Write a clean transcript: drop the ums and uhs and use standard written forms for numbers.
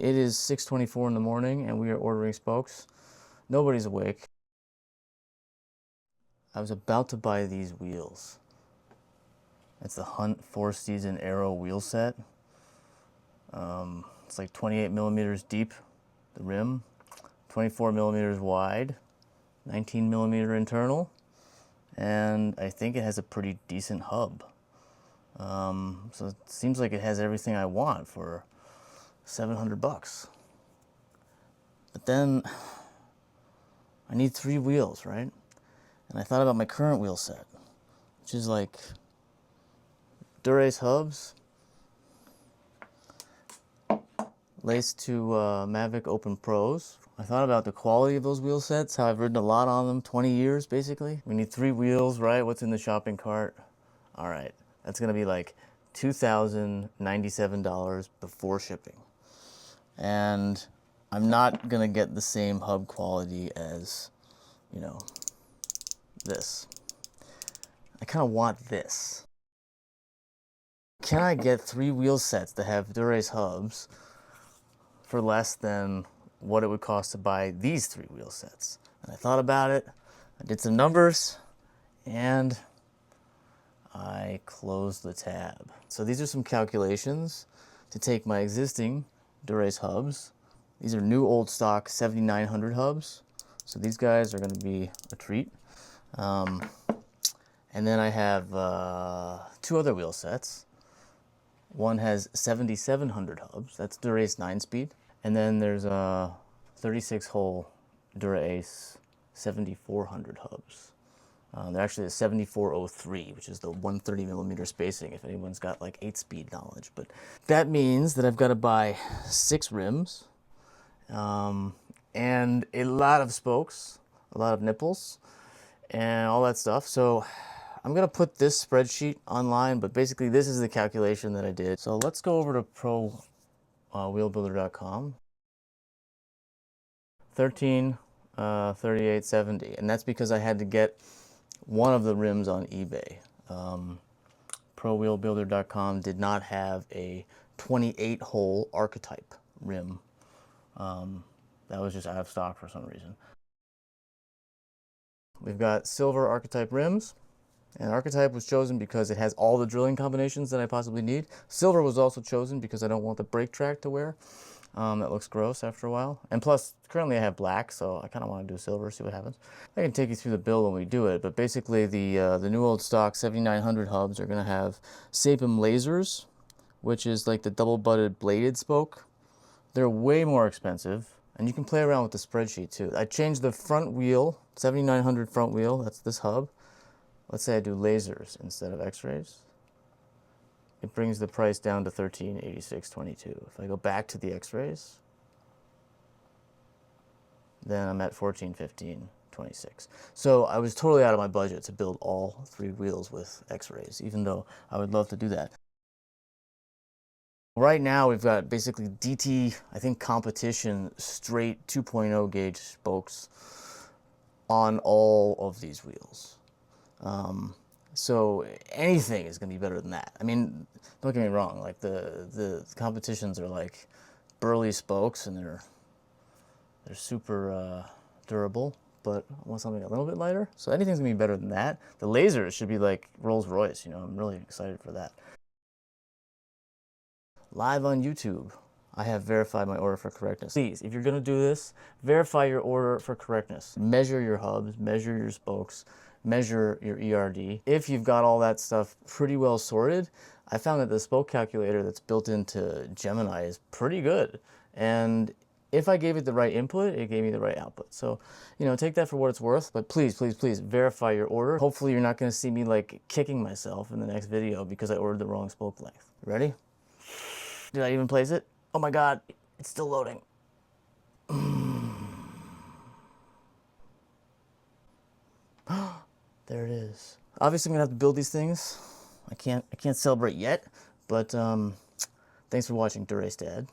It is 6:24 in the morning and we are ordering spokes. Nobody's awake. I was about to buy these wheels. It's the Hunt 4-season Aero wheel set. It's like 28 millimeters deep, the rim, 24 millimeters wide, 19 millimeter internal, and I think it has a pretty decent hub. So it seems like it has everything I want for $700. But then I need 3 wheels, right? And I thought about my current wheel set, which is like Dura-Ace hubs, laced to Mavic Open Pros. I thought about the quality of those wheel sets, how I've ridden a lot on them, 20 years basically. We need 3 wheels, right? What's in the shopping cart? All right, that's gonna be like $2,097 before shipping. And I'm not gonna get the same hub quality as, you know, this. I kind of want this. Can I get 3 wheel sets that have Dura-Ace hubs for less than what it would cost to buy these 3 wheel sets? And I thought about it, I did some numbers, and I closed the tab. So these are some calculations to take my existing Dura-Ace hubs. These are new old stock 7900 hubs. So these guys are going to be a treat. And then I have 2 other wheel sets. One has 7700 hubs. That's Dura-Ace 9-speed. And then there's a 36-hole Dura-Ace 7400 hubs. They're actually a 7403, which is the 130 millimeter spacing, if anyone's got like 8-speed knowledge. But that means that I've got to buy 6 rims, and a lot of spokes, a lot of nipples, and all that stuff. So I'm gonna put this spreadsheet online, but basically this is the calculation that I did. So let's go over to wheelbuilder.com. 1338.70, and that's because I had to get one of the rims on eBay. Wheelbuilder.com did not have a 28-hole archetype rim. That was just out of stock for some reason. We've got silver archetype rims, and archetype was chosen because it has all the drilling combinations that I possibly need. Silver was also chosen because I don't want the brake track to wear. That looks gross after a while. And plus, currently I have black, so I kind of want to do silver, see what happens. I can take you through the build when we do it, but basically the new old stock 7900 hubs are going to have Sapim Lasers, which is like the double-butted bladed spoke. They're way more expensive, and you can play around with the spreadsheet too. I changed the front wheel, 7900 front wheel, that's this hub. Let's say I do lasers instead of x-rays. It brings the price down to $1386.22. If I go back to the x-rays, then I'm at $1415.26. So I was totally out of my budget to build all 3 wheels with x-rays, even though I would love to do that. Right now we've got basically DT, I think, competition straight 2.0 gauge spokes on all of these wheels. So anything is going to be better than that. I mean, don't get me wrong, like the competitions are like burly spokes and they're super durable, but I want something a little bit lighter. So anything's going to be better than that. The lasers should be like Rolls Royce, you know, I'm really excited for that. Live on YouTube, I have verified my order for correctness. Please, if you're going to do this, verify your order for correctness. Measure your hubs, measure your spokes, measure your ERD. If you've got all that stuff pretty well sorted, I found that the spoke calculator that's built into Gemini is pretty good. And if I gave it the right input, it gave me the right output. So, you know, take that for what it's worth, but please, please, please verify your order. Hopefully you're not going to see me like kicking myself in the next video because I ordered the wrong spoke length. Ready? Did I even place it? Oh my God, it's still loading. There it is. Obviously I'm gonna have to build these things. I can't celebrate yet, but thanks for watching Dura-Ace Dad.